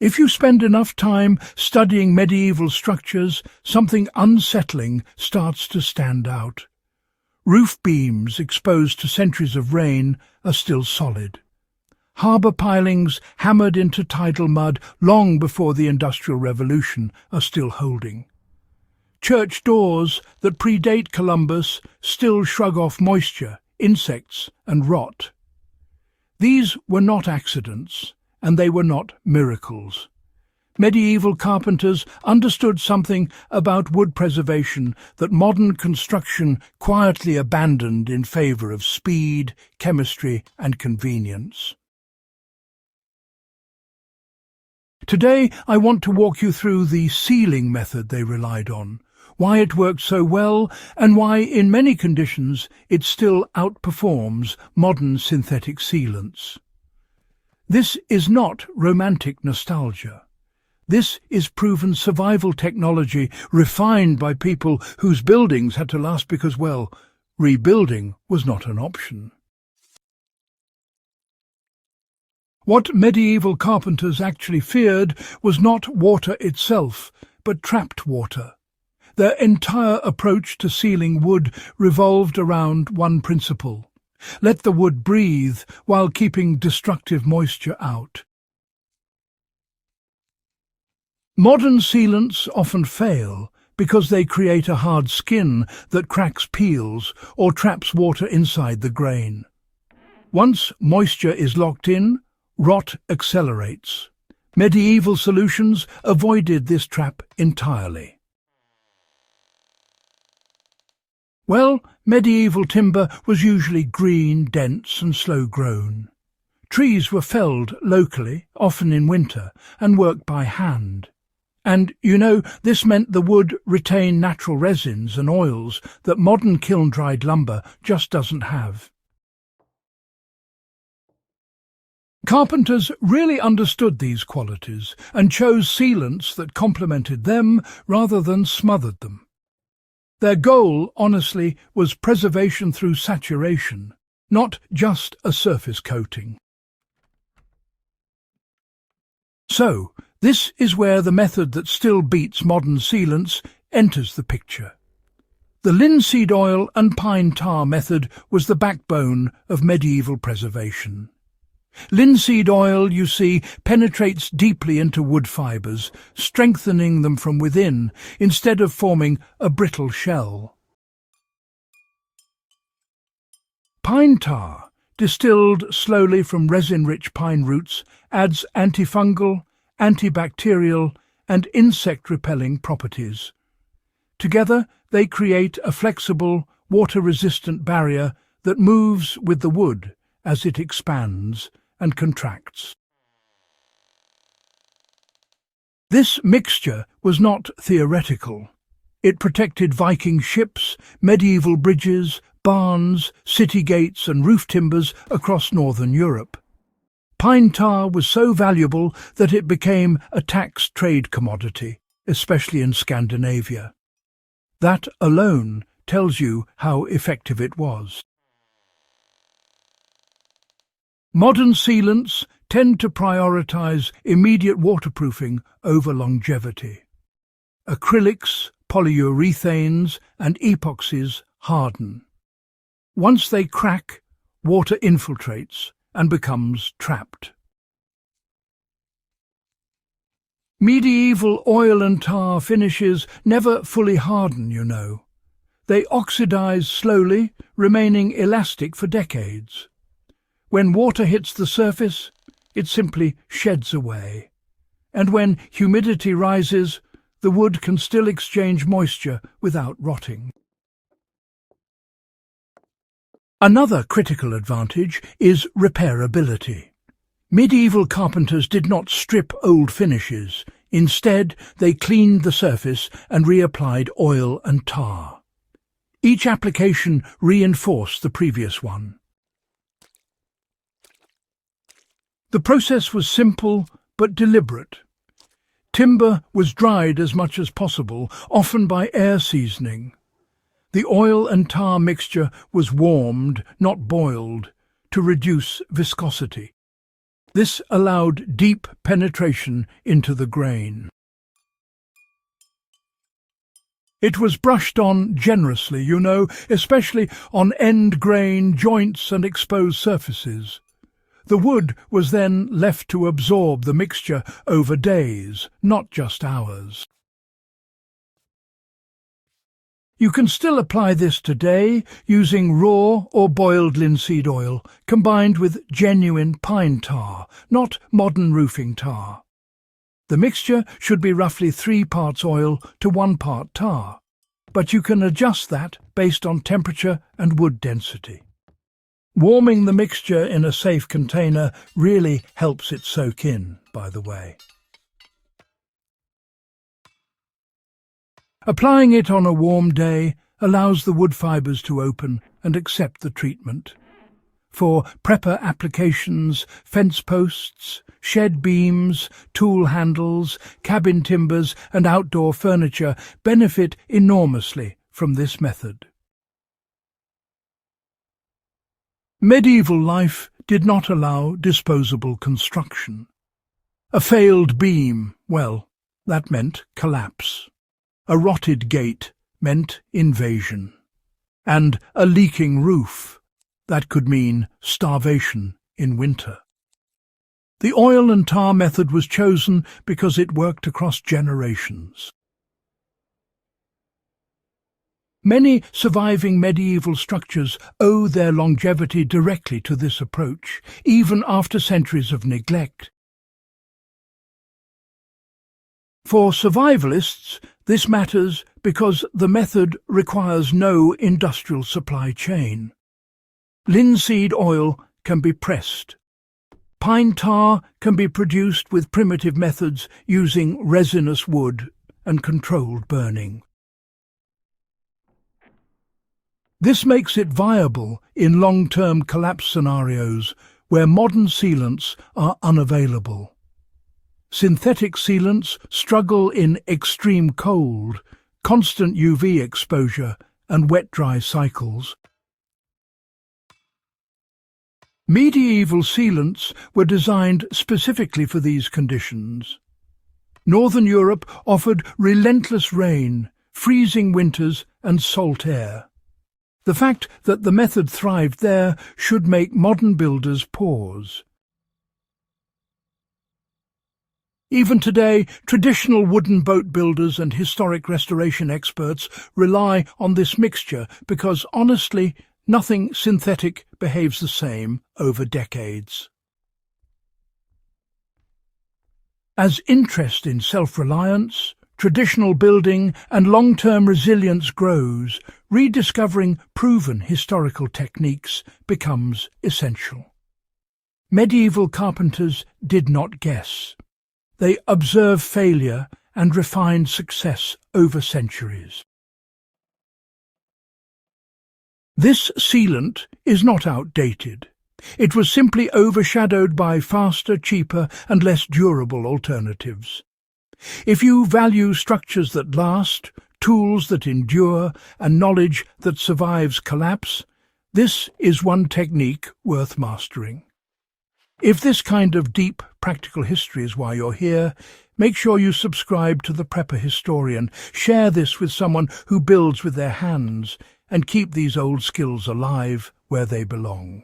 If you spend enough time studying medieval structures, something unsettling starts to stand out. Roof beams exposed to centuries of rain are still solid. Harbour pilings hammered into tidal mud long before the Industrial Revolution are still holding. Church doors that predate Columbus still shrug off moisture, insects and rot. These were not accidents, and they were not miracles. Medieval carpenters understood something about wood preservation that modern construction quietly abandoned in favour of speed, chemistry and convenience. Today I want to walk you through the sealing method they relied on, why it worked so well, and why in many conditions it still outperforms modern synthetic sealants. This is not romantic nostalgia. This is proven survival technology refined by people whose buildings had to last because, well, rebuilding was not an option. What medieval carpenters actually feared was not water itself, but trapped water. Their entire approach to sealing wood revolved around one principle: let the wood breathe while keeping destructive moisture out. Modern sealants often fail because they create a hard skin that cracks peels or traps water inside the grain. Once moisture is locked in, rot accelerates. Medieval solutions avoided this trap entirely. Well, medieval timber was usually green, dense and slow-grown. Trees were felled locally, often in winter, and worked by hand. And, this meant the wood retained natural resins and oils that modern kiln-dried lumber just doesn't have. Carpenters really understood these qualities and chose sealants that complemented them rather than smothered them. Their goal, honestly, was preservation through saturation, not just a surface coating. So, this is where the method that still beats modern sealants enters the picture. The linseed oil and pine tar method was the backbone of medieval preservation. Linseed oil, you see, penetrates deeply into wood fibres, strengthening them from within, instead of forming a brittle shell. Pine tar, distilled slowly from resin-rich pine roots, adds antifungal, antibacterial and insect-repelling properties. Together, they create a flexible, water-resistant barrier that moves with the wood as it expands and contracts. This mixture was not theoretical. It protected Viking ships, medieval bridges, barns, city gates and roof timbers across northern Europe. Pine tar was so valuable that it became a taxed trade commodity, especially in Scandinavia. That alone tells you how effective it was. Modern sealants tend to prioritize immediate waterproofing over longevity. Acrylics, polyurethanes and epoxies harden. Once they crack, water infiltrates and becomes trapped. Medieval oil and tar finishes never fully harden, They oxidize slowly, remaining elastic for decades. When water hits the surface, it simply sheds away. And when humidity rises, the wood can still exchange moisture without rotting. Another critical advantage is repairability. Medieval carpenters did not strip old finishes. Instead, they cleaned the surface and reapplied oil and tar. Each application reinforced the previous one. The process was simple but deliberate. Timber was dried as much as possible, often by air seasoning. The oil and tar mixture was warmed, not boiled, to reduce viscosity. This allowed deep penetration into the grain. It was brushed on generously, especially on end grain, joints and exposed surfaces. The wood was then left to absorb the mixture over days, not just hours. You can still apply this today using raw or boiled linseed oil combined with genuine pine tar, not modern roofing tar. The mixture should be roughly 3 parts oil to 1 part tar, but you can adjust that based on temperature and wood density. Warming the mixture in a safe container really helps it soak in, by the way. Applying it on a warm day allows the wood fibres to open and accept the treatment. For prepper applications, fence posts, shed beams, tool handles, cabin timbers and outdoor furniture benefit enormously from this method. Medieval life did not allow disposable construction. A failed beam, well, that meant collapse. A rotted gate meant invasion. And a leaking roof, that could mean starvation in winter. The oil and tar method was chosen because it worked across generations. Many surviving medieval structures owe their longevity directly to this approach, even after centuries of neglect. For survivalists, this matters because the method requires no industrial supply chain. Linseed oil can be pressed. Pine tar can be produced with primitive methods using resinous wood and controlled burning. This makes it viable in long-term collapse scenarios where modern sealants are unavailable. Synthetic sealants struggle in extreme cold, constant UV exposure and wet-dry cycles. Medieval sealants were designed specifically for these conditions. Northern Europe offered relentless rain, freezing winters and salt air. The fact that the method thrived there should make modern builders pause. Even today, traditional wooden boat builders and historic restoration experts rely on this mixture because, honestly, nothing synthetic behaves the same over decades. As interest in self-reliance, traditional building and long-term resilience grows, rediscovering proven historical techniques becomes essential. Medieval carpenters did not guess. They observed failure and refined success over centuries. This sealant is not outdated. It was simply overshadowed by faster, cheaper and less durable alternatives. If you value structures that last, tools that endure, and knowledge that survives collapse, this is one technique worth mastering. If this kind of deep, practical history is why you're here, make sure you subscribe to The Prepper Historian, share this with someone who builds with their hands, and keep these old skills alive where they belong.